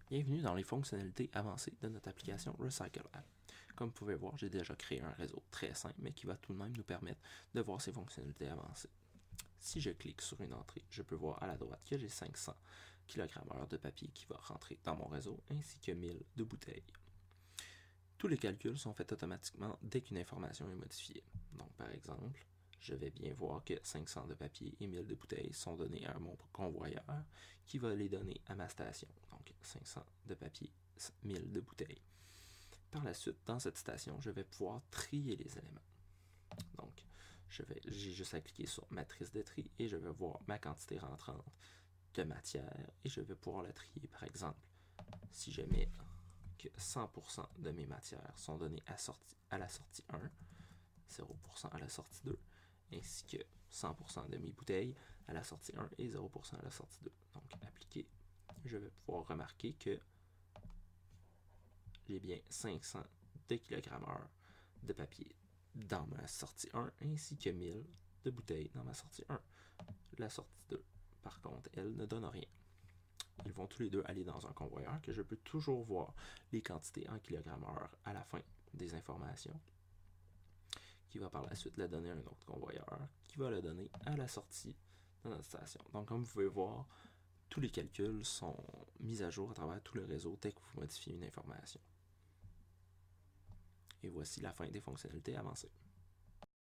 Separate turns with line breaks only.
Bienvenue dans les fonctionnalités avancées de notre application RecycleApp. Comme vous pouvez voir, j'ai déjà créé un réseau très simple, mais qui va tout de même nous permettre de voir ces fonctionnalités avancées. Si je clique sur une entrée, je peux voir à la droite que j'ai 500 kg de papier qui va rentrer dans mon réseau, ainsi que 1000 de bouteilles. Tous les calculs sont faits automatiquement dès qu'une information est modifiée. Donc par exemple, je vais bien voir que 500 de papier et 1000 de bouteilles sont donnés à mon convoyeur qui va les donner à ma station. Donc 500 de papier, 1000 de bouteilles. Par la suite, dans cette station, je vais pouvoir trier les éléments. Donc, j'ai juste à cliquer sur matrice de tri et je vais voir ma quantité rentrante de matière et je vais pouvoir la trier. Par exemple, si je mets que 100% de mes matières sont données à la sortie 1, 0% à la sortie 2, ainsi que 100% de mes bouteilles à la sortie 1 et 0% à la sortie 2. Donc, appliquer, je vais pouvoir remarquer que j'ai bien 500 de kg/h de papier dans ma sortie 1, ainsi que 1000 de bouteilles dans ma sortie 1. La sortie 2, par contre, elle ne donne rien. Ils vont tous les deux aller dans un convoyeur que je peux toujours voir les quantités en kg/h à la fin des informations, qui va par la suite la donner à un autre convoyeur, qui va la donner à la sortie de notre station. Donc comme vous pouvez voir, tous les calculs sont mis à jour à travers tout le réseau dès que vous modifiez une information. Et voici la fin des fonctionnalités avancées.